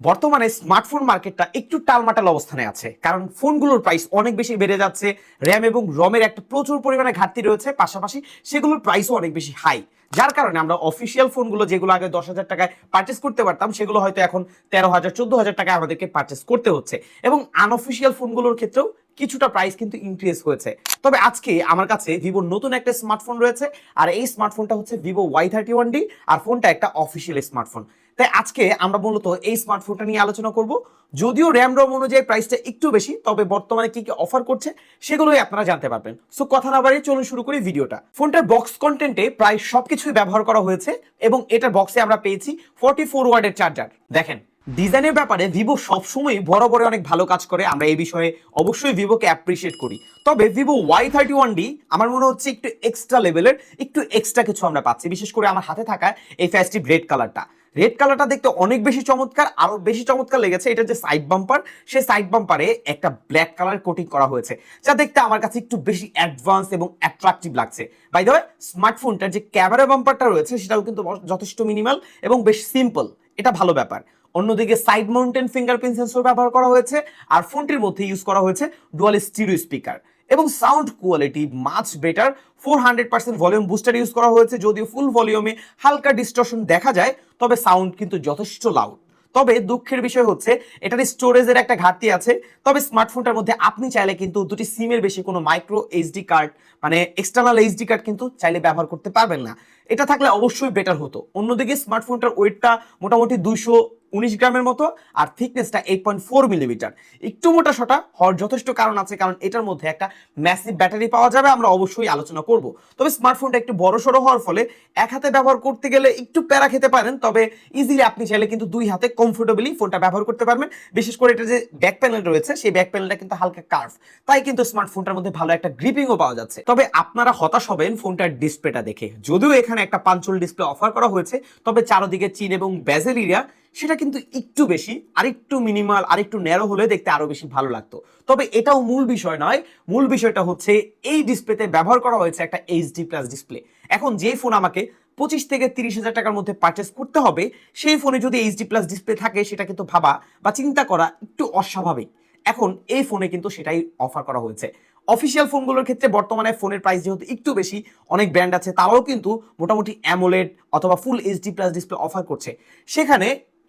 বর্তমানে স্মার্টফোন মার্কেটটা একটু টালমাটাল অবস্থানে আছে, কারণ ফোনগুলোর প্রাইস অনেক বেশি বেড়ে যাচ্ছে। র্যাম এবং রমের একটা প্রচুর পরিমাণে ঘাটতি রয়েছে, পাশাপাশি সেগুলোর প্রাইসও অনেক বেশি হাই। যার কারণে আমরা অফিসিয়াল ফোনগুলো যেগুলো আগে 10,000 টাকায় পারচেস করতে পারতাম, সেগুলো হয়তো এখন 13,000 14,000 টাকায় আমাদেরকে পারচেস করতে হচ্ছে। এবং আনঅফিসিয়াল ফোনগুলোর ক্ষেত্রেও কিছুটা প্রাইস কিন্তু ইনক্রিজ হয়েছে। তবে আজকে আমার কাছে ভিভোর নতুন একটা স্মার্টফোন রয়েছে, আর এই স্মার্টফোনটা হচ্ছে ভিভো Y31D, আর ফোনটা একটা অফিসিয়াল স্মার্টফোন। তাই আজকে আমরা মূলত এই স্মার্টফোনটা নিয়ে আলোচনা করব। যদিও র্যাম রম অনুযায়ী প্রাইসটা একটু বেশি, তবে বর্তমানে কি কি অফার করছে সেগুলোই আপনারা জানতে পারবেন। সো কথা না বাড়িয়ে চলুন শুরু করি ভিডিওটা। ফোনটার বক্স কন্টেন্টে প্রায় সবকিছুই ব্যবহার করা হয়েছে, এবং এটার বক্সে আমরা পেয়েছি 44 ওয়াটের চার্জার। দেখেন, ডিজাইনের ব্যাপারে ভিভো সবসময় বড় বড় অনেক ভালো কাজ করে, আমরা এই বিষয়ে অবশ্যই ভিভোকে অ্যাপ্রিসিয়েট করি। তবে ভিভো Y31D আমার মনে হচ্ছে একটু এক্সট্রা লেভেলের, একটু এক্সট্রা কিছু আমরা পাচ্ছি। বিশেষ করে আমার হাতে থাকা এই ফেস্টিভ রেড কালারটা দেখতে অনেক বেশি চমৎকার। আরো বেশি চমৎকার লেগেছে এটা যে সাইড বাম্পার, সেই সাইড বাম্পারে একটা ব্ল্যাক কালার কোটিং করা হয়েছে, যা দেখতে আমার কাছে একটু বেশি অ্যাডভান্স এবং অ্যাট্রাকটিভ লাগছে। বাই দ্য ওয়ে, স্মার্টফোনটার যে ক্যামেরা বাম্পারটা রয়েছে সেটাও কিন্তু যথেষ্ট মিনিমাল এবং বেশ সিম্পল, এটা ভালো ব্যাপার। অন্যদিকে সাইড মাউন্টেন ফিঙ্গারপ্রিন্ট সেন্সর ব্যবহার করা হয়েছে, আর ফোনটির মধ্যে ইউজ করা হয়েছে ডুয়াল স্টিরিও স্পিকার। এবং sound quality much better. 400% volume booster use করা হয়েছে, যদিও ফুল ভলিউমে হালকা ডিস্টরশন দেখা যায়, তবে সাউন্ড কিন্তু যথেষ্ট লাউড। তবে দুঃখের বিষয় হচ্ছে এটার স্টোরেজের একটা ঘাটতি আছে। তবে স্মার্টফোনটার মধ্যে আপনি চাইলে কিন্তু দুটি সিমের বেশি কোনো মাইক্রো এইচডি কার্ড, মানে এক্সটার্নাল এইচডি কার্ড কিন্তু চাইলে ব্যবহার করতে পারবেন না। এটা থাকলে অবশ্যই বেটার হতো। অন্যদিকে স্মার্টফোনটার ওয়েটটা মোটামুটি 219 গ্রামের মতো, আর থিকনেসটা 8.4 মিলিমিটার। একটু মোটা সোটা হওয়ার যথেষ্ট কারণ আছে, কারণ এটার মধ্যে একটা ম্যাসিভ ব্যাটারি পাওয়া যাবে, আমরা অবশ্যই আলোচনা করব। তবে স্মার্টফোনটা একটু বড় সড়ো হওয়ার ফলে এক হাতে ব্যবহার করতে গেলে একটু প্যারা খেতে পারেন, তবে ইজিলি আপনি চাইলে কিন্তু দুই হাতে কমফোর্টেবলি ফোনটা ব্যবহার করতে পারবেন। বিশেষ করে এটা যে ব্যাক প্যানেল রয়েছে, সেই ব্যাক প্যানেলটা কিন্তু হালকা কার্ভ, তাই কিন্তু স্মার্টফোনটার মধ্যে ভালো একটা গ্রিপিংও পাওয়া যাচ্ছে। তবে আপনারা হতাশ হবেন ফোনটার ডিসপ্লেটা দেখে। যদিও এখানে একটা পাঞ্চুয়াল ডিসপ্লে অফার করা হয়েছে, তবে চারদিকে চিন এবং বেজেল এরিয়া সেটা কিন্তু একটু বেশি, আর একটু মিনিমাল, আর একটু ন্যারো হলে দেখতে আরো বেশি ভালো লাগতো। তবে এটাও মূল বিষয় নয়। মূল বিষয়টা হচ্ছে এই ডিসপ্লেতে ব্যবহার করা হয়েছে একটা এইচডি প্লাস ডিসপ্লে। এখন যে ফোন আমাকে 25 থেকে 30,000 টাকার মধ্যে পারচেস করতে হবে, সেই ফোনে যদি এইচডি প্লাস ডিসপ্লে থাকে, সেটা কিন্তু ভাবা বা চিন্তা করা একটু অস্বাভাবিক। এখন এই ফোনে কিন্তু সেটাই অফার করা হয়েছে। অফিসিয়াল ফোনগুলোর ক্ষেত্রে বর্তমানে ফোনের প্রাইস যেহেতু একটু বেশি, অনেক ব্র্যান্ড আছে তারাও কিন্তু মোটামুটি অ্যামোলেড অথবা full HD plus display offer করছে, সেখানে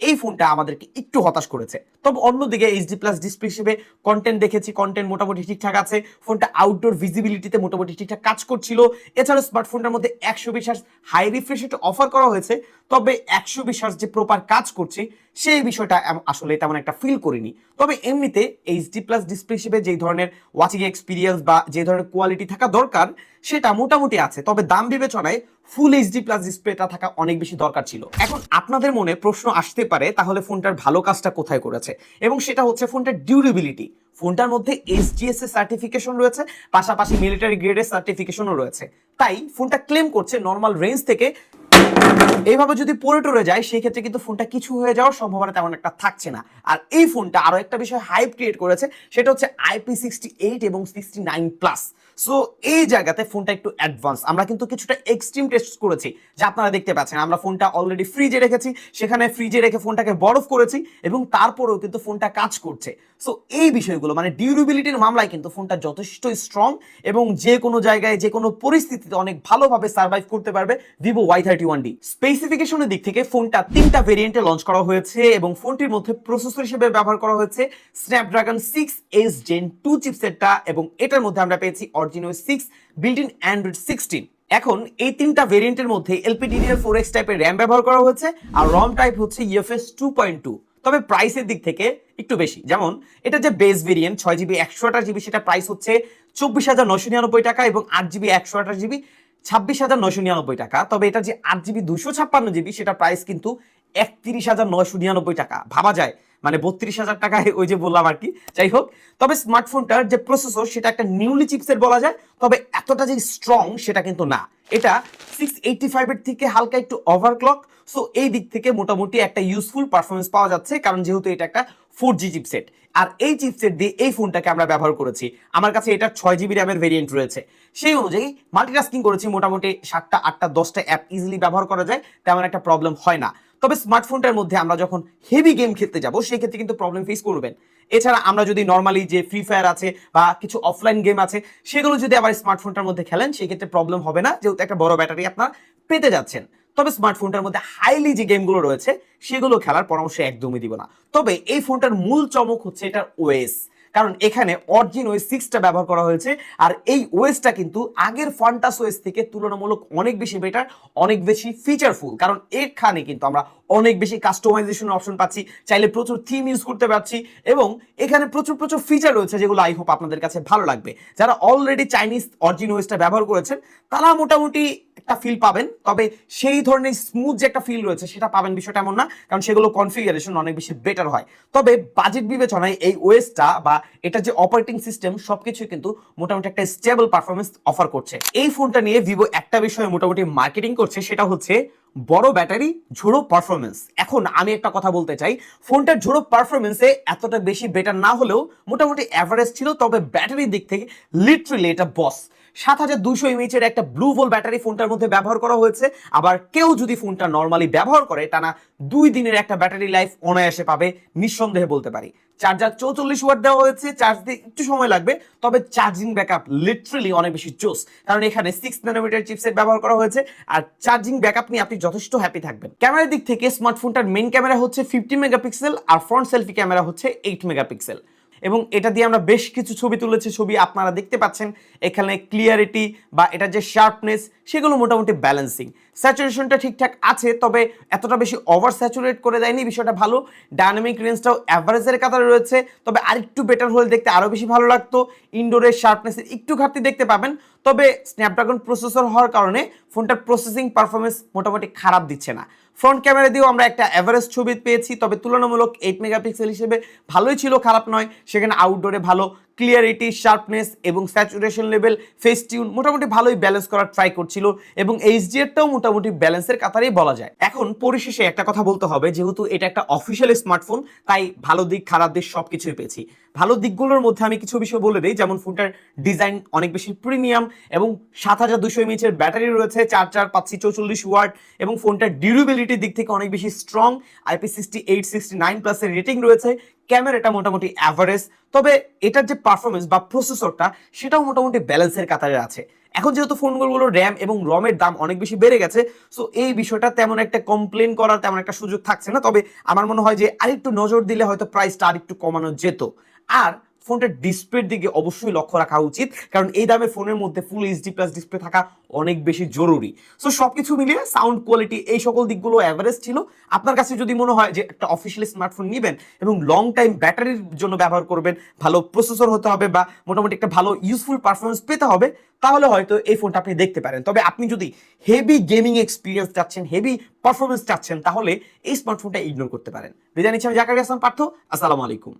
এই ফোনটা আমাদেরকে একটু হতাশ করেছে। তবে অন্যদিকে এইচডি প্লাস ডিসপ্লে হিসেবে কন্টেন্ট দেখেছি, কন্টেন্ট মোটামুটি ঠিকঠাক আছে। ফোনটা আউটডোর ভিজিবিলিটিতে মোটামুটি ঠিকঠাক কাজ করছিল। এছাড়া স্মার্টফোনটার মধ্যে 120 hertz high refresh rate offer করা হয়েছে, তবে 120 হার্জ যে প্রপার কাজ করছে সেই বিষয়টা আসলে তেমন একটা ফিল করিনি। তবে এমনিতে এইচডি প্লাস ডিসপ্লে হিসেবে যে ধরনের ওয়াচিং এক্সপিরিয়েন্স বা যে ধরনের কোয়ালিটি থাকা দরকার, সেটা মোটামুটি আছে। তবে দাম বিবেচনায় ফুল এইচডি প্লাস ডিসপ্লেটা থাকা অনেক বেশি দরকার ছিল। এখন আপনাদের মনে প্রশ্ন আসতে পারে, তাহলে ফোনটার ভালো কাজটা কোথায় করেছে, এবং সেটা হচ্ছে ফোনটার ডিউরেবিলিটি। ফোনটার মধ্যে এসজিএস এর সার্টিফিকেশন রয়েছে, পাশাপাশি মিলিটারি গ্রেডের সার্টিফিকেশনও রয়েছে। তাই ফোনটা ক্লেম করছে নর্মাল রেঞ্জ থেকে এইভাবে যদি পড়ে টরে যায়, সেই ক্ষেত্রে কিন্তু ফোনটা কিছু হয়ে যাওয়ার সম্ভাবনা তেমন একটা থাকছে না। আর এই ফোনটা আরো একটা বিষয় হাইপ ক্রিয়েট করেছে, সেটা হচ্ছে IP68 এবং 69+। সো এই জায়গাতে ফোনটা একটু অ্যাডভান্স। আমরা কিন্তু কিছুটা এক্সট্রিম টেস্ট করেছি, যা আপনারা দেখতে পাচ্ছেন। আমরা ফোনটা অলরেডি ফ্রিজে রেখেছি, সেখানে ফ্রিজে রেখে ফোনটাকে বরফ করেছি, এবং তারপরেও কিন্তু ফোনটা কাজ করছে। সো এই বিষয়গুলো মানে ডিউরেবিলিটির মামলায় কিন্তু ফোনটা যথেষ্ট স্ট্রং, এবং যে কোনো জায়গায় যে কোনো পরিস্থিতিতে অনেক ভালোভাবে সার্ভাইভ করতে পারবে ভিভো Y31D। স্পেসিফিকেশনের দিক থেকে ফোনটা 3টা ভেরিয়েন্টে লঞ্চ করা হয়েছে, এবং ফোনটির মধ্যে প্রসেসর হিসেবে ব্যবহার করা হয়েছে স্ন্যাপড্রাগন 6S Gen 2 চিপসেটটা, এবং এটার মধ্যে আমরা পেয়েছি Adreno 6 বিল্ট ইন Android 16। এখন এই 3টা ভেরিয়েন্টের মধ্যে LPDDR4X টাইপের র্যাম ব্যবহার করা হয়েছে, আর রম টাইপ হচ্ছে UFS 2.2। তবে প্রাইসের দিক থেকে একটু বেশি। যেমন এটা যে বেস ভেরিয়েন্ট 6GB 128GB, সেটা প্রাইস হচ্ছে 24,999 টাকা, এবং 8GB 128GB 26,999 টাকা। তবে এটা যে 8GB 256GB, সেটা প্রাইস কিন্তু 31,999 টাকা। ভাবা যায়, মানে 32,000 টাকায় ওই যে বললাম আর কি। যাই হোক, তবে স্মার্টফোনটার যে প্রসেসর সেটা একটা নিউলি চিপসেট বলা যায়, তবে এতটা যে স্ট্রং সেটা কিন্তু না। এটা 685 এর থেকে হালকা একটু ওভারক্লক। সো এই দিক থেকে মোটামুটি একটা ইউজফুল পারফরমেন্স পাওয়া যাচ্ছে, কারণ যেহেতু এটা একটা 4G চিপসেট। আর এই চিপসেট দিয়ে এই ফোনটাকে আমরা ব্যবহার করেছি। আমার কাছে এটা 6GB র্যামের ভেরিয়েন্ট রয়েছে, সেই অনুযায়ী মাল্টিটাস্কিং করেছি। মোটামুটি 7টা 8টা 10টা অ্যাপ ইজিলি ব্যবহার করা যায়, তেমন একটা প্রবলেম হয় না। তবে স্মার্টফোনটার মধ্যে আমরা যখন হেভি গেম খেলতে যাব সেই ক্ষেত্রে কিন্তু প্রবলেম ফেস করবেন। এছাড়া আমরা যদি নর্মালি যে ফ্রি ফায়ার আছে বা কিছু অফলাইন গেম আছে সেগুলো যদি আবার স্মার্টফোনটার মধ্যে খেলেন সেই ক্ষেত্রে প্রবলেম হবে না, যেহেতু একটা বড় ব্যাটারি আপনার পেতে যাচ্ছেন। তবে স্মার্টফোনটার মধ্যে হাইলি যে গেমগুলো রয়েছে সেগুলো খেলার পরামর্শ একদমই দিব না। তবে এই ফোনটার মূল চমক হচ্ছে এটার ওএস, কারণ এখানে অরিজিন ওএস 6টা ব্যবহার করা হয়েছে। আর এই ওএসটা কিন্তু আগের ফান্টাস ওএস থেকে তুলনামূলক অনেক বেশি বেটার, অনেক বেশি ফিচারফুল, কারণ এখানে কিন্তু আমরা অনেক বেশি কাস্টমাইজেশনের অপশন পাচ্ছি, চাইলে প্রচুর থিম ইউজ করতে পারছি এবং এখানে প্রচুর প্রচুর ফিচার রয়েছে যেগুলো আই হোপ আপনাদের কাছে ভালো লাগবে। যারা অলরেডি চাইনিজ অরিজিন ওএসটা ব্যবহার করেছেন তারা মোটামুটি একটা ফিল পাবেন, তবে সেই ধরনের স্মুথ যে একটা ফিল রয়েছে সেটা পাবেন বিষয়টা এমন না, কারণ সেগুলো কনফিগারেশন অনেক বেশি বেটার হয়। তবে বাজেট বিবেচনায় এই ওএসটা বা এটা যে অপারেটিং সিস্টেম সবকিছু কিন্তু মোটামুটি একটা স্টেবল পারফরমেন্স অফার করছে। এই ফোনটা নিয়ে ভিভো একটা বিষয়ে মোটামুটি মার্কেটিং করছে, সেটা হচ্ছে বড় ব্যাটারি, ঝোড়ো পারফরমেন্স। এখন আমি একটা কথা বলতে চাই, ফোনটার ঝোড়ো পারফরমেন্সে এতটা বেশি বেটার না হলেও মোটামুটি অ্যাভারেজ ছিল, তবে ব্যাটারির দিক থেকে লিটারালি এটা বস। 7200 mAh এর একটা ব্লু ভোল্ট ব্যাটারি ফোনটার মধ্যে ব্যবহার করা হয়েছে। আবার কেউ যদি ফোনটা নর্মালি ব্যবহার করে টানা 2 দিনের একটা ব্যাটারি লাইফ অনায়াসে পাবে নিঃসন্দেহে বলতে পারি। চার্জার 44 ওয়াট দেওয়া হয়েছে, চার্জ দিতে একটু সময় লাগবে, তবে চার্জিং ব্যাকআপ লিটারালি অনেক বেশি জোস, কারণ এখানে 6 ন্যানোমিটার চিপসেট ব্যবহার করা হয়েছে আর চার্জিং ব্যাকআপ নিয়ে আপনি যথেষ্ট হ্যাপি থাকবেন। ক্যামেরার দিক থেকে স্মার্টফোনটার মেইন ক্যামেরা হচ্ছে 50 মেগাপিক্সেল আর ফ্রন্ট সেলফি ক্যামেরা হচ্ছে 8 মেগাপিক্সেল এবং এটা দিয়ে আমরা বেশ কিছু ছবি তুলেছি, ছবি আপনারা দেখতে পাচ্ছেন। এখানে ক্লিয়ারিটি বা এটা যে শার্পনেস সেগুলো মোটামুটি ব্যালেন্সিং, স্যাচুরেশনটা ঠিকঠাক আছে, তবে এতটা বেশি ওভার স্যাচুরেট করে দেয়নি, বিষয়টা ভালো। ডায়নামিক রেঞ্জটাও অ্যাভারেজের কাতারে রয়েছে, তবে আরেকটু বেটার হলে দেখতে আরও বেশি ভালো লাগতো। ইনডোরের শার্পনেসের একটু ঘাটতি দেখতে পাবেন, তবে স্ন্যাপড্রাগন প্রসেসর হওয়ার কারণে ফোনটার প্রসেসিং পারফরমেন্স মোটামুটি খারাপ দিচ্ছে না। ফ্রন্ট ক্যামেরা দিয়েও আমরা একটা এভারেজ ছবি পেয়েছি, তবে তুলনামূলক 8 মেগাপিক্সেল হিসেবে ভালোই ছিল, খারাপ নয়। সেখানে আউটডোরে ভালো ক্লিয়ারিটি, শার্পনেস এবং স্যাচুরেশন লেভেল, ফেস টিউন মোটামুটি ভালোই ব্যালেন্স করার ট্রাই করছিল এবং এইচডিআরটাও মোটামুটি ব্যালেন্সের কাতারেই বলা যায়। এখন পরিশেষে একটা কথা বলতে হবে, যেহেতু এটা একটা অফিসিয়াল স্মার্টফোন তাই ভালো দিক খারাপ দিক সবকিছুই পেয়েছি। ভালো দিকগুলোর মধ্যে আমি কিছু বিষয় বলে দিই, যেমন ফোনটার ডিজাইন অনেক বেশি প্রিমিয়াম এবং 7200 mAh এর ব্যাটারি রয়েছে, চার্জার পাচ্ছি 44 ওয়াট এবং ফোনটার ডিউরেবিলিটির দিক থেকে অনেক বেশি স্ট্রং, IP68 69 প্লাসের রেটিং রয়েছে। ক্যামেরাটা মোটামুটি অ্যাভারেজ, তবে এটার যে পারফরমেন্স বা প্রসেসরটা সেটাও মোটামুটি ব্যালেন্সের কাতারে আছে। এখন যেহেতু ফোনগুলোর র্যাম এবং রমের দাম অনেক বেশি বেড়ে গেছে, সো এই বিষয়টা তেমন একটা কমপ্লেন করার তেমন একটা সুযোগ থাকছে না, তবে আমার মনে হয় যে আরেকটু নজর দিলে হয়তো প্রাইসটা আরেকটু কমানো যেত। আর ফোনটার ডিসপ্লের দিকে অবশ্যই লক্ষ্য রাখা উচিত, কারণ এই দামের ফোনের মধ্যে ফুল এইচডি প্লাস ডিসপ্লে থাকা অনেক বেশি জরুরি। সো সবকিছু মিলিয়ে সাউন্ড কোয়ালিটি এই সকল দিকগুলো অ্যাভারেজ ছিল। আপনার কাছে যদি মনে হয় যে একটা অফিসিয়াল স্মার্টফোন নেবেন এবং লং টাইম ব্যাটারির জন্য ব্যবহার করবেন, ভালো প্রসেসর হতে হবে বা মোটামুটি একটা ভালো ইউজফুল পারফরমেন্স পেতে হবে, তাহলে হয়তো এই ফোনটা আপনি দেখতে পারেন। তবে আপনি যদি হেভি গেমিং এক্সপিরিয়েন্স চাচ্ছেন, হেভি পারফরমেন্স চাচ্ছেন, তাহলে এই স্মার্টফোনটা ইগনোর করতে পারেন। বিদায় নিচ্ছি আমি জাকারিয়া হাসান পার্থ। আসসালামু আলাইকুম।